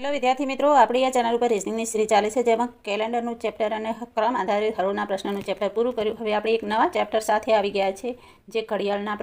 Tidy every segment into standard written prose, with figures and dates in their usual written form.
Hello વિદ્યાર્થી મિત્રો, આપણી આ ચેનલ ઉપર રિઝનિંગની સિરીઝ ચાલે છે, જેમાં કેલેન્ડરનું ચેપ્ટર અને ક્રમ આધારિત હરોળના પ્રશ્નોનું ચેપ્ટર પૂરું કર્યું. હવે આપણે એક નવા ચેપ્ટર સાથે આવી ગયા છે, જે ઘડિયાળના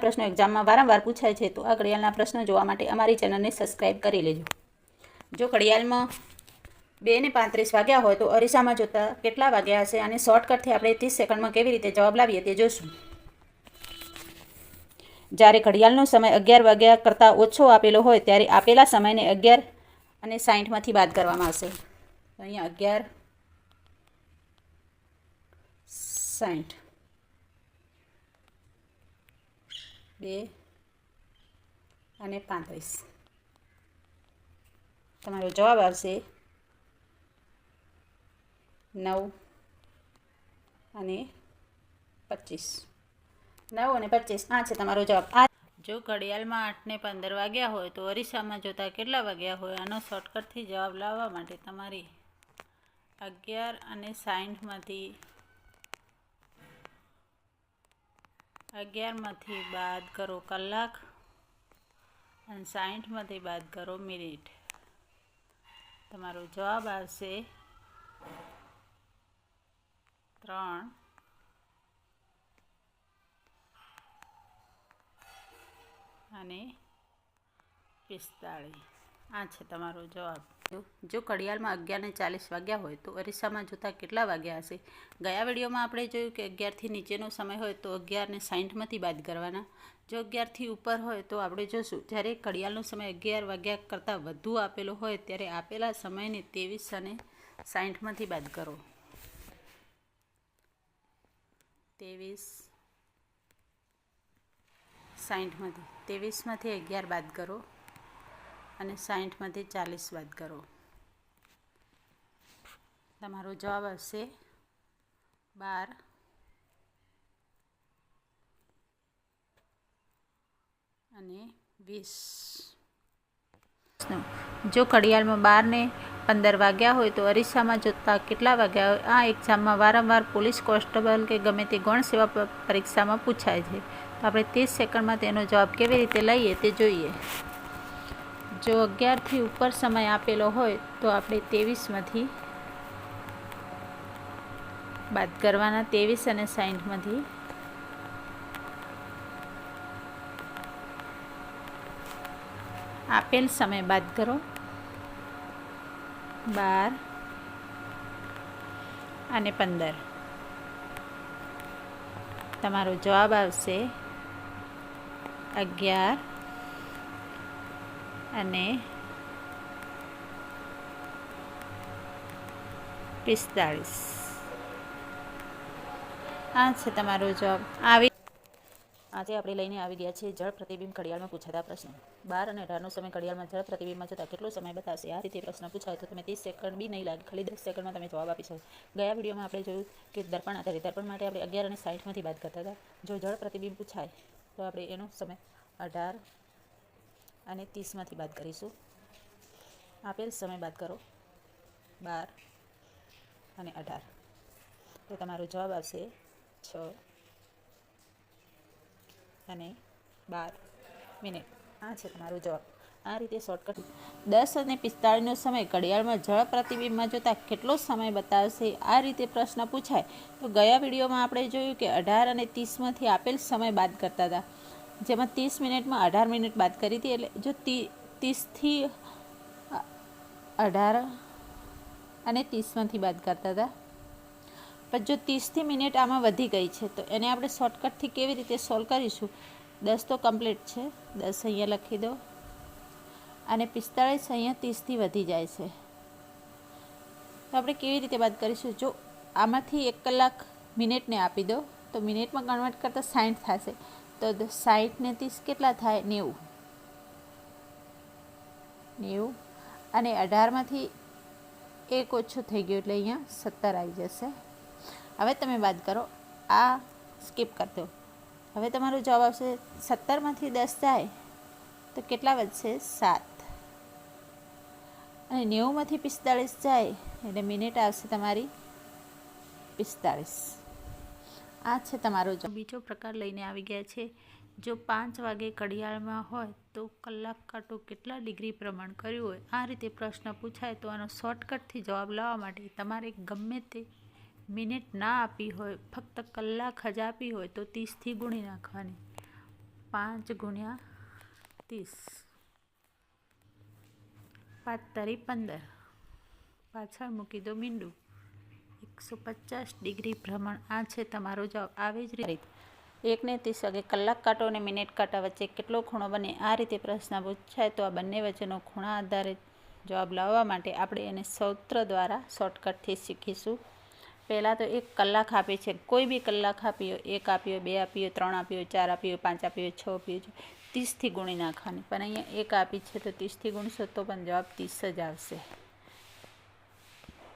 પ્રશ્નો એક્ઝામમાં વારંવાર પૂછાય છે. તો આ ઘડિયાળના પ્રશ્નો જોવા માટે અમારી ચેનલને સબસ્ક્રાઈબ કરી લેજો. જો ઘડિયાળમાં 2:35 વાગ્યા હોય તો અરીસામાં જોતા કેટલા વાગ્યા હશે? અને શોર્ટકટથી આપણે 30 સેકન્ડમાં કેવી રીતે જવાબ લાવીએ તે જોશું. જ્યારે ઘડિયાળનો સમય 11 વાગ્યા કરતાં ઓછો આપેલો હોય ત્યારે આપેલા સમયને 11 અને 60માંથી બાદ કરવામાં આવશે. અહીંયા 11, 60, 2 અને 35. તમારો જવાબ આવશે 9 અને 25. 9 અને 25. આ છે તમારો જવાબ. જો ઘડિયાળમાં 8:15 વાગ્યા હોય તો અરીસામાં જોતા કેટલા વાગ્યા હોય? આનો શોર્ટકટથી જવાબ લાવવા માટે તમારી 11 અને 60માંથી 11માંથી બાદ કરો કલાક અને 60માંથી બાદ કરો મિનિટ. તમારો જવાબ આવશે 3 અને 45. આ છે તમારો જવાબ. જો ઘડિયાળમાં 11:40 વાગ્યા હોય તો અરીસામાં જોતા કેટલા વાગ્યા હશે? ગયા વિડીયોમાં આપણે જોયું કે 11થી નીચેનો સમય હોય તો 11 ને 60માંથી બાદ કરવાના. જો 11થી ઉપર હોય તો આપણે જોશું, જ્યારે ઘડિયાળનો સમય 11 વાગ્યા કરતાં વધુ આપેલો હોય ત્યારે આપેલા સમયને 23 અને 60માંથી બાદ કરો. 23, 60માંથી 23માંથી 11 બાદ કરો અને 60માંથી 40 બાદ કરો. તમારો જવાબ આવશે 12 અને 20. જો ઘડિયાળમાં 12:15 વાગ્યા હોય તો અરીસામાં જોતા કેટલા વાગ્યા હોય? આ એક્ઝામમાં વારંવાર પોલીસ કોન્સ્ટેબલ કે ગમે તે ગૌણ સેવા પરીક્ષામાં પૂછાય છે. તો આપણે 30 સેકન્ડમાં તેનો જવાબ કેવી રીતે લઈએ તે જોઈએ. જો 11થી ઉપર સમય આપેલો હોય તો આપણે 23માંથી બાદ કરવાના. 23 અને 60માંથી આપેલ સમય બાદ કરો. 12 અને 15. તમારો જવાબ આવશે 11 અને 45. આ છે તમારો જવાબ. આજે આપણે લઈને આવી ગયા છીએ જળ પ્રતિબિંબ ઘડિયાળમાં પૂછાતા પ્રશ્નો. 12 અને 18નો સમય ઘડિયાળમાં જળ પ્રતિબિંબમાં જતાં કેટલો સમય બતાવશે? આ રીતે પ્રશ્ન પૂછાય તો તમે 30 સેકન્ડ બી નહીં લાગે, ખાલી 10 સેકન્ડમાં તમે જવાબ આપી શકો. ગયા વિડીયોમાં આપણે જોયું કે દર્પણ આધારિત દર્પણ માટે આપણે 11 અને 60માંથી બાદ કરતા હતા. જો જળ પ્રતિબિંબ પૂછાય તો આપણે એનો સમય 18 અને 30માંથી બાદ કરીશું. આપેલ સમય બાદ કરો 12 અને 18. તો તમારો જવાબ આવશે 6 અને 12 મિનિટ. આ છે તમારો જવાબ. આ રીતે શોર્ટકટ. 10 અને 45નો સમય ઘડિયાળમાં જળ પ્રતિબિંબમાં જોતા કેટલો સમય બતાવશે? આ રીતે પ્રશ્ન પૂછાય તો ગયા વિડીયોમાં આપણે જોયું કે 18 અને 30માંથી આપેલ સમય બાદ કરતા હતા, જેમાં 30 મિનિટમાં 18 મિનિટ બાદ કરી હતી. એટલે જો 30થી 18 અને 30માંથી બાદ કરતા હતા, પણ જો 30થી મિનિટ આમાં વધી ગઈ છે તો એને આપણે શોર્ટકટથી કેવી રીતે સોલ્વ કરીશું? 10 તો કમ્પ્લીટ છે, 10 અહીંયા લખી દો અને 45 અહીંયા 30થી વધી જાય છે. તો આપણે કેવી રીતે બાદ કરીશું? જો આમાંથી 1 કલાક મિનિટને આપી દો તો મિનિટમાં કન્વર્ટ કરતાં 60 થશે. તો 60 ને 30 કેટલા થાય? 90. અને 18માંથી 1 ઓછું થઈ ગયું એટલે અહીંયા 17 આવી જશે. હવે તમે બાદ કરો, આ સ્કીપ કરી દો. હવે તમારો જવાબ આવશે 17માંથી 10 જાય તો કેટલા વધશે? 7. અને 90માંથી 45 જાય એટલે મિનિટ આવશે તમારી 45. આ છે તમારો જવાબ. બીજો પ્રકાર લઈને આવી ગયા છે જો 5 વાગે ઘડિયાળમાં હોય તો કલાક કાંટો કેટલા ડિગ્રી ભ્રમણ કર્યું હોય. આ રીતે પ્રશ્ન પૂછાય તો આનો શોર્ટકટથી જવાબ લાવવા માટે તમારે ગમે તે મિનિટ ના આપી હોય, ફક્ત કલાક જ આપી હોય તો 30થી ગુણી નાખવાની. 5 ગુણ્યા 30, 5 તારી 15, પાછળ મૂકી દો મીંડું. 150 ડિગ્રી ભ્રમણ. આ છે તમારો જવાબ. આવી જ રીતે 1 ને 30 વાગે કલાક કાંટો અને મિનિટ કાંટા વચ્ચે કેટલો ખૂણો બને. આ રીતે પ્રશ્ન પૂછાય તો આ બંને વચ્ચેનો ખૂણા આધારે જવાબ લાવવા માટે આપણે એને સૂત્ર દ્વારા શોર્ટકટથી શીખીશું. પહેલાં તો 1 કલાક આપી છે, કોઈ બી કલાક આપી હોય, 1 આપી હોય, 2 આપી હોય, 3 આપી હોય, 4 આપી હોય, 5 આપી હોય, 6 આપી હોય, 30થી ગુણી નાખવાની. પણ અહીંયા 1 આપી છે તો 30થી ગુણશો તો પણ જવાબ 30 જ આવશે.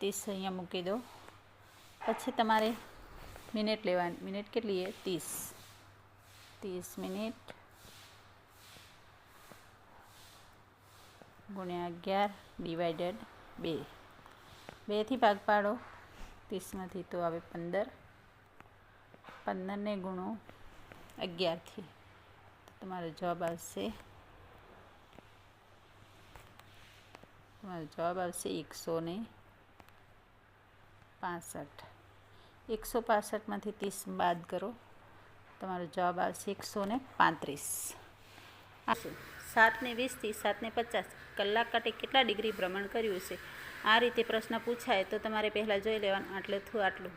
30 અહીંયા મૂકી દો. પછી તમારે મિનિટ લેવાની. મિનિટ કેટલી છે? 30 મિનિટ ગુણ્યા 11 ડિવાઇડેડ 2. 2થી ભાગ પાડો 30માંથી તો આવે 15. 15ને ગુણો 11થી તો તમારો જવાબ આવશે 165. 165માંથી 30 બાદ કરો, તમારો જવાબ આવશે 135. 7 ને 20થી 7 ને 50 કલાક કાંટે કેટલા ડિગ્રી ભ્રમણ કર્યું છે. આ રીતે પ્રશ્ન પૂછાય તો તમારે પહેલાં જોઈ લેવાનું આટલું.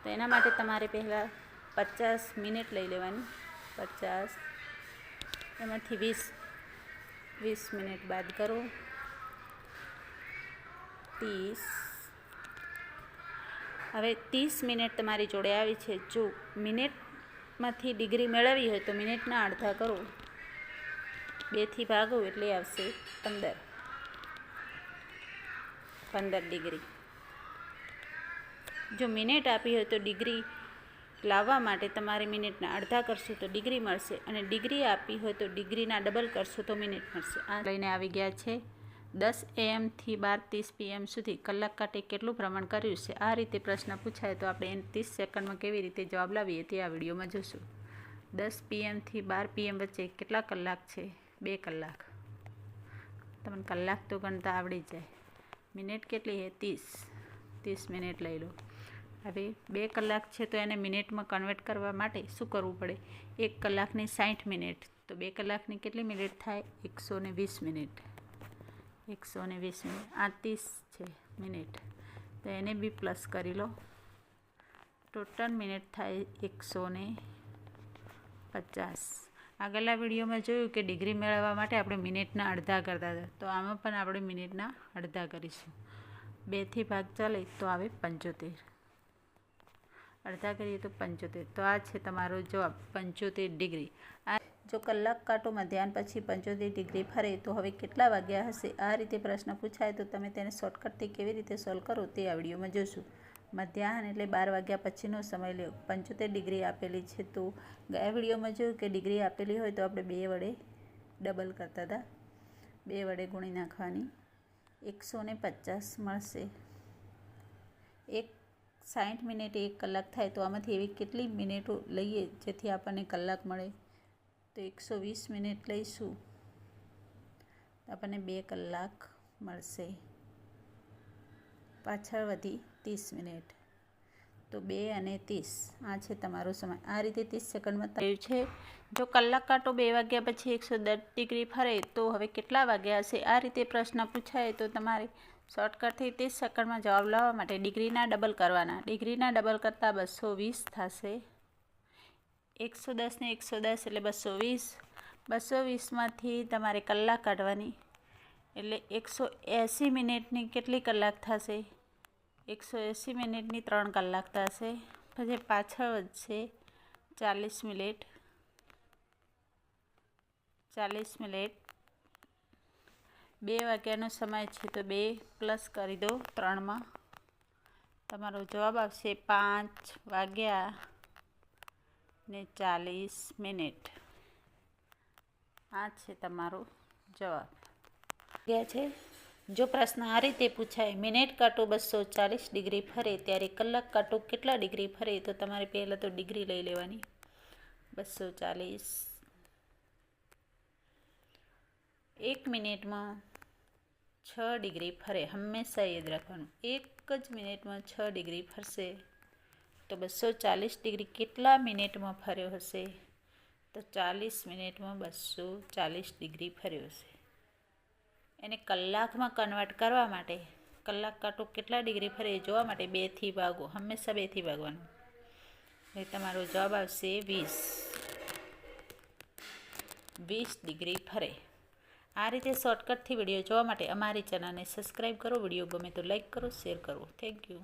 તો એના માટે તમારે પહેલાં 50 મિનિટ લઈ લેવાની. 50 એમાંથી 20 મિનિટ બાદ કરો, 30. હવે 30 મિનિટ તમારી જોડે આવી છે. જો મિનિટમાંથી ડિગ્રી મેળવવી હોય તો મિનિટના અડધા કરો, 2થી ભાગો એટલે આવશે 15 ડિગ્રી. જો મિનિટ આપી હોય તો ડિગ્રી લાવવા માટે તમારે મિનિટના અડધા કરશો તો ડિગ્રી મળશે, અને ડિગ્રી આપી હોય તો ડિગ્રીના ડબલ કરશો તો મિનિટ મળશે. આ લઈને આવી ગયા છે 10 AM થી 12:30 PM સુધી કલાક કાંટે કેટલું ભ્રમણ કર્યું છે. આ રીતે પ્રશ્ન પૂછાય તો આપણે 30 સેકન્ડમાં કેવી રીતે જવાબ લાવીએ તે આ વિડીયોમાં જોશું. 10 PM થી 12 PM વચ્ચે કેટલા કલાક છે? 2 કલાક. તમને કલાક તો ગણતા આવડી જાય. મિનિટ કેટલી છે? 30 મિનિટ લઈ લો. હવે 2 કલાક છે તો એને મિનિટમાં કન્વર્ટ કરવા માટે શું કરવું પડે? 1 કલાકની 60 મિનિટ તો 2 કલાકની કેટલી મિનિટ થાય? 120 મિનિટ. 120 મિનિટ. આ 30 છે મિનિટ તો એને બી પ્લસ કરી લો. ટોટલ મિનિટ થાય 150. આગળના વિડીયોમાં જોયું કે ડિગ્રી મેળવવા માટે આપણે મિનિટના અડધા કરતા હતા, તો આમાં પણ આપણે મિનિટના અડધા કરીશું. 2થી ભાગ ચાલે તો આવે 75. અડધા કરીએ તો 75. તો આ છે તમારો જવાબ 75 ડિગ્રી. જો કલાક કાંટો મધ્યાહન પછી 75 ડિગ્રી ફરે તો હવે કેટલા વાગ્યા હશે. આ રીતે પ્રશ્ન પૂછાય તો તમે તેને શોર્ટકટથી કેવી રીતે સોલ્વ કરો તે આ વિડીયોમાં જોશું. મધ્યાહન એટલે 12 વાગ્યા પછીનો સમય લો. 75 ડિગ્રી આપેલી છે તો ગયા વિડીયોમાં જોયું કે ડિગ્રી આપેલી હોય તો આપણે 2 વડે ડબલ કરતા હતા. 2 વડે ગુણી નાખવાની. 150 મળશે. 60 મિનિટ 1 કલાક થાય તો આમાંથી એવી કેટલી મિનિટો લઈએ જેથી આપણને કલાક મળે? તો 120 મિનિટ લઈશું તો આપણને 2 કલાક મળશે. પાછળ વધી 30 મિનિટ તો 2 અને 30. આ છે તમારો સમય. આ રીતે 30 સેકન્ડમાં થયું છે. જો કલાક કાંટો 2 વાગ્યા પછી 110 ડિગ્રી ફરે તો હવે કેટલા વાગ્યા હશે. આ રીતે પ્રશ્ન પૂછાય તો તમારે શોર્ટકટથી 30 સેકન્ડમાં જવાબ લાવવા માટે ડિગ્રીના ડબલ કરવાના. ડિગ્રીના ડબલ કરતાં 220 થશે. 110 ને 110 એટલે 220. 220માંથી તમારે કલાક કાઢવાની એટલે 180 મિનિટની કેટલી કલાક થશે? 180 મિનિટની 3 કલાક થશે. પછી પાછળ વધશે 40 મિનિટ. 40 મિનિટ 2 વાગ્યાનો સમય છે તો 2 પ્લસ કરી દો 3માં. તમારો જવાબ આવશે 5 વાગ્યા ને 40 મિનિટ. આ છે તમારો જવાબ. છે જો પ્રશ્ન આ રીતે પૂછાય મિનિટ કાંટો 240 ડિગ્રી ફરે ત્યારે કલાક કાંટો કેટલા ડિગ્રી ફરે તો તમારે પહેલાં તો ડિગ્રી લઈ લેવાની. 240. 1 મિનિટમાં 6 ડિગ્રી ફરે. હંમેશા યાદ રાખવાનું, 1 જ મિનિટમાં 6 ડિગ્રી ફરશે તો 240 ડિગ્રી કેટલા મિનિટમાં ફર્યો હશે? તો 40 મિનિટમાં 240 ડિગ્રી ફર્યો હશે. એને કલાકમાં કન્વર્ટ કરવા માટે કલાક કાંટો કેટલા ડિગ્રી ફરે એ જોવા માટે 2થી ભાગો. હંમેશા 2થી ભાગવાનું. એટલે તમારો જવાબ આવશે 20 ડિગ્રી ફરે. આ રીતે શોર્ટકટથી વિડીયો જોવા માટે અમારી ચેનલને સબસ્ક્રાઈબ કરો. વિડીયો ગમે તો લાઈક કરો, શેર કરો. Thank you.